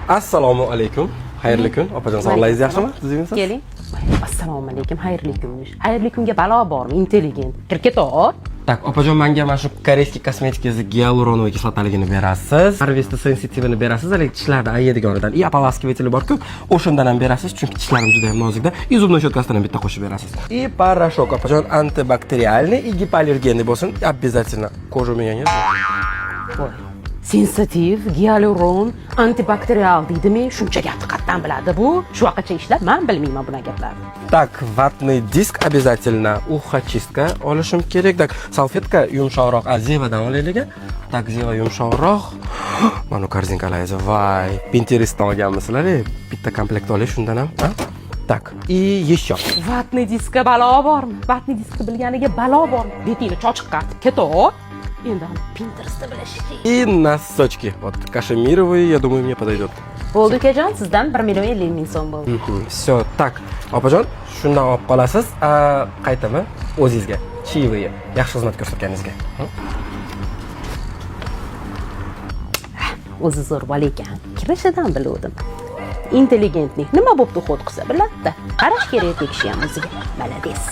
Assalomu alaykum. Xayrli kun. Opajon, sog'lig'ingiz yaxshimi? Tuzingmisiz? Keling. Assalomu alaykum. Xayrli kunmish. Xayrli kunga balo bormi? Intelligent. Kirket ol. Tak, opajon, menga mana shu koreyskiy kosmetikasi gyaluronoviy kislotaligini berasiz. Harvesta sensitivini berasiz, lekin tishlarni ayiydiganidan. И опаласкиватель bor-ku, o'shandan ham berasiz, chunki tishlarim juda ham nozikda. И zubной щеткasidan ham bitta qo'shib berasiz. И порошок, opajon, antibakterialniy и гипоаллергенный bo'lsin. Обязательно. Кожа у меня нет. Voy. Sensitiv, gyaluron, antibakterial deydimi? Shuncha gapni qayerdan biladi bu? Shu vaqtcha ishlab, men bilmayman bunaqa gaplarni. Так, ватный диск обязательно. Ухочистка olishim kerak. Так, salfetka yumshoqroq. Zevadan olaylik. Так, zeva yumshoqroq. Mana korzinkalaysiz. Voy, Pinterestdan olganmisizlar? Bitta komplekt olish shundan ham. Так, и еще. Vatni diskka balo bormi? Vatni diskni bilganiga balo bormi? Betingni chochiq qatib ketov. Endi ham Pinterestda bilishdi. И носочки. Вот кашемировые, я думаю, мне подойдет. Bo'ldi ukajon, sizdan 1,50,000 so'm bo'ldi. Все, так. Opajon, shundan olib qolasiz. Qaytaman o'zingizga. Chiviy. Yaxshi xizmat ko'rsatganingizga. O'zi zo'r bola ekan. Kirishidan biluvdim. Intelligentlik nima bo'pti xod qilsa biladi. Qarash kerak kishi ham o'ziga. Malades.